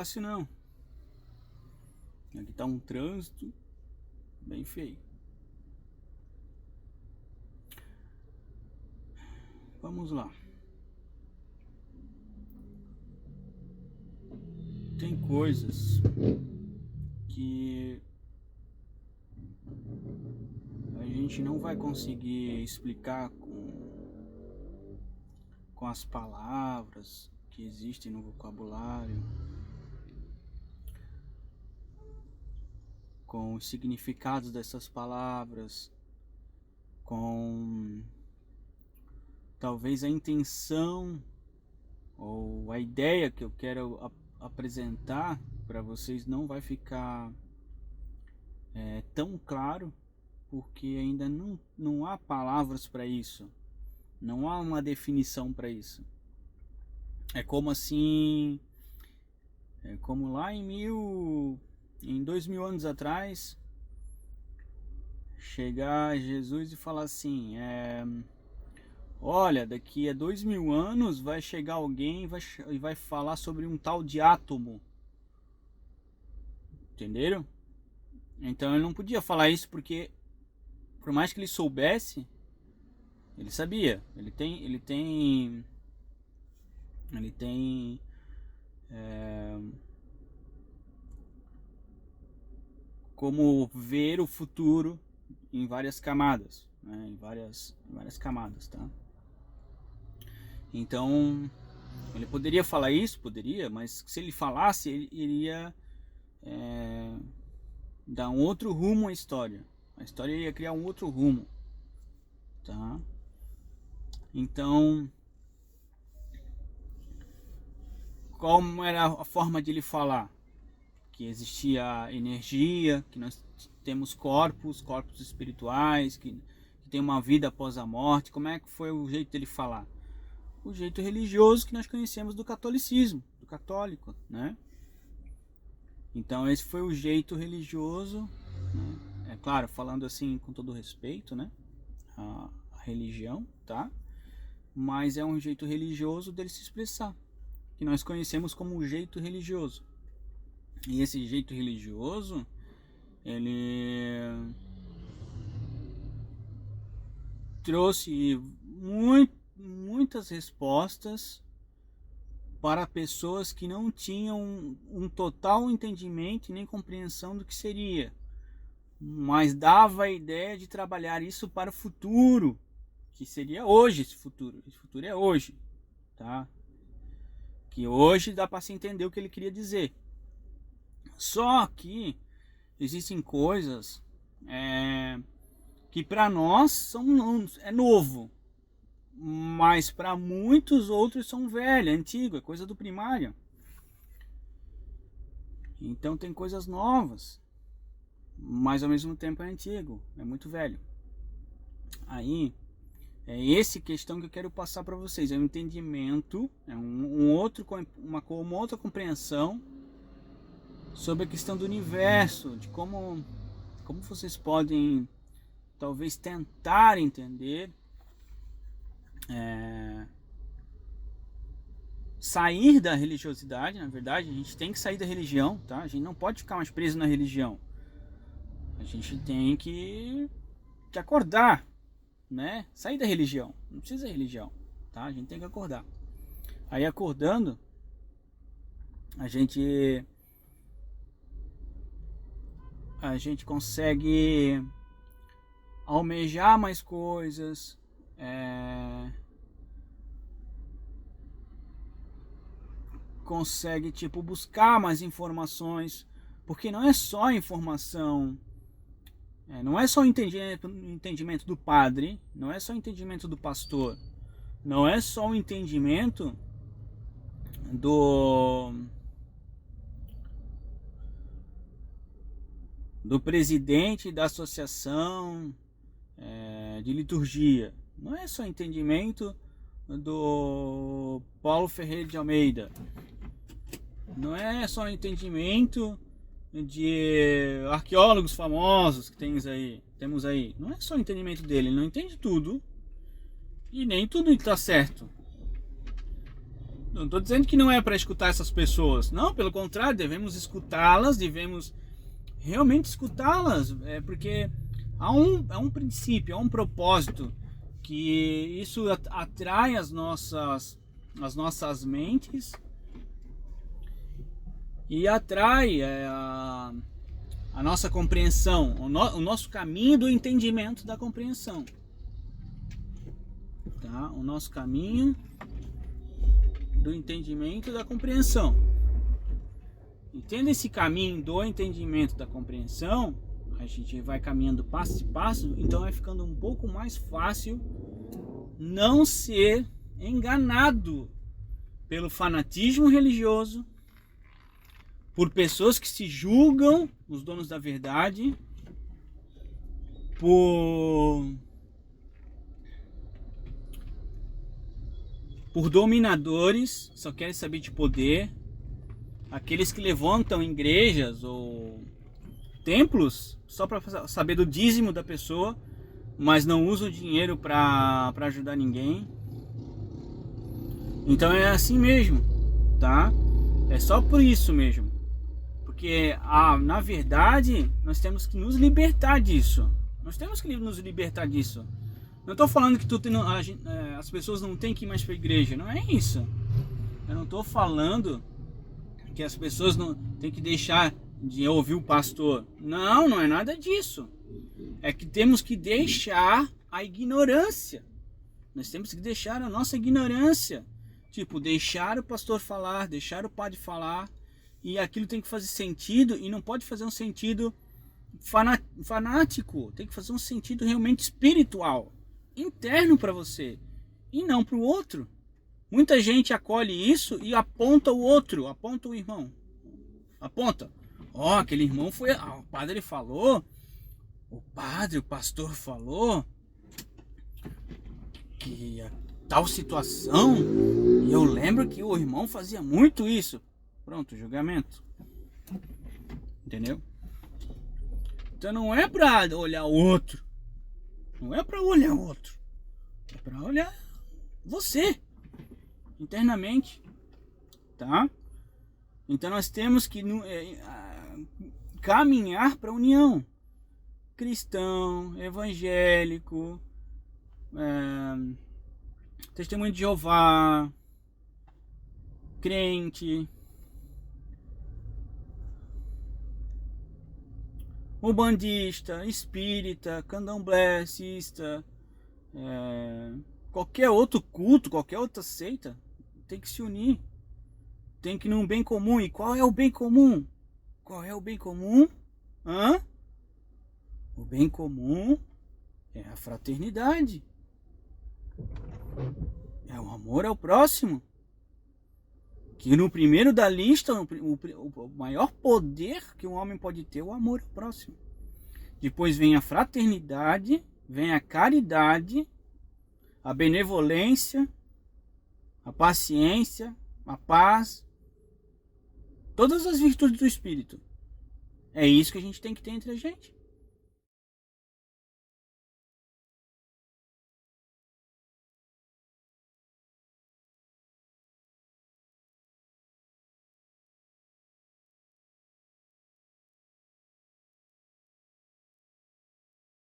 fácil não. Aqui tá um trânsito bem feio. Vamos lá. Tem coisas que a gente não vai conseguir explicar com as palavras que existem no vocabulário, com os significados dessas palavras, com talvez a intenção ou a ideia que eu quero apresentar para vocês não vai ficar tão claro, porque ainda não há palavras para isso, não há uma definição para isso. É como assim, é como lá em 2000 anos atrás, chegar Jesus e falar assim, olha, daqui a 2000 anos vai chegar alguém e vai falar sobre um tal de átomo. Entenderam? Então ele não podia falar isso porque, por mais que ele soubesse, ele sabia. Ele tem como ver o futuro em várias camadas, né? Em várias camadas, tá? Então, ele poderia falar isso, poderia, mas se ele falasse, ele iria dar um outro rumo à história. A história ia criar um outro rumo, tá? Então, como era a forma de ele falar? Que existia energia, que nós temos corpos espirituais, que tem uma vida após a morte. Como é que foi o jeito dele falar? O jeito religioso que nós conhecemos do catolicismo, do católico, né? Então esse foi o jeito religioso, né? É claro, falando assim com todo respeito, né? A religião, tá? Mas é um jeito religioso dele se expressar, que nós conhecemos como o jeito religioso. E esse jeito religioso, ele trouxe muitas respostas para pessoas que não tinham um total entendimento e nem compreensão do que seria, mas dava a ideia de trabalhar isso para o futuro, que seria hoje. Esse futuro é hoje, tá? Que hoje dá para se entender o que ele queria dizer. Só que existem coisas que para nós é novo, mas para muitos outros são velho, é antigo, é coisa do primário. Então tem coisas novas, mas ao mesmo tempo é antigo, é muito velho. Aí é essa questão que eu quero passar para vocês, é um entendimento, é uma outra compreensão sobre a questão do universo, de como vocês podem talvez tentar entender, sair da religiosidade. Na verdade, a gente tem que sair da religião, tá? A gente não pode ficar mais preso na religião. A gente tem que acordar, né? Sair da religião. Não precisa da religião, tá? A gente tem que acordar. Aí acordando, a gente consegue almejar mais coisas, consegue buscar mais informações, porque não é só informação, não é só o entendimento do padre, não é só o entendimento do pastor, não é só o entendimento do presidente da associação de liturgia, não é só entendimento do Paulo Ferreira de Almeida, não é só entendimento de arqueólogos famosos que temos aí, não é só o entendimento dele, ele não entende tudo e nem tudo está certo. Não estou dizendo que não é para escutar essas pessoas. Não, pelo contrário, devemos escutá-las, devemos realmente escutá-las. Porque há um princípio, há um propósito, que isso atrai as nossas mentes e atrai a nossa compreensão, o nosso caminho do entendimento da compreensão. Tá? O nosso caminho do entendimento da compreensão. Entenda esse caminho do entendimento da compreensão, a gente vai caminhando passo a passo, então vai ficando um pouco mais fácil não ser enganado pelo fanatismo religioso, por pessoas que se julgam os donos da verdade, por dominadores, só querem saber de poder, aqueles que levantam igrejas ou templos só para saber do dízimo da pessoa, mas não usam o dinheiro para ajudar ninguém. Então é assim mesmo, tá? É só por isso mesmo. Porque, na verdade, nós temos que nos libertar disso. Nós temos que nos libertar disso. Não estou falando que as pessoas não têm que ir mais para a igreja. Não é isso. Eu não estou falando que as pessoas não têm que deixar de ouvir o pastor. Não, não é nada disso. É que temos que deixar a ignorância. Nós temos que deixar a nossa ignorância. Tipo, deixar o pastor falar, deixar o padre falar. E aquilo tem que fazer sentido, e não pode fazer um sentido fanático. Tem que fazer um sentido realmente espiritual, interno para você, e não para o outro. Muita gente acolhe isso e aponta o outro, aponta o irmão. Aponta. Aquele irmão foi... o padre falou, o pastor falou que tal situação, e eu lembro que o irmão fazia muito isso. Pronto, julgamento. Entendeu? Então não é pra olhar o outro. Não é pra olhar o outro. É pra olhar você. Internamente. Tá? Então nós temos que caminhar para a união. Cristão, evangélico, testemunho de Jeová, crente, umbandista, espírita, candomblessista, qualquer outro culto, qualquer outra seita, tem que se unir. Tem que ir num bem comum. E qual é o bem comum? Qual é o bem comum? O bem comum é a fraternidade. É o amor ao próximo. Que no primeiro da lista, o maior poder que um homem pode ter é o amor ao próximo. Depois vem a fraternidade, vem a caridade, a benevolência, a paciência, a paz, todas as virtudes do Espírito. É isso que a gente tem que ter entre a gente.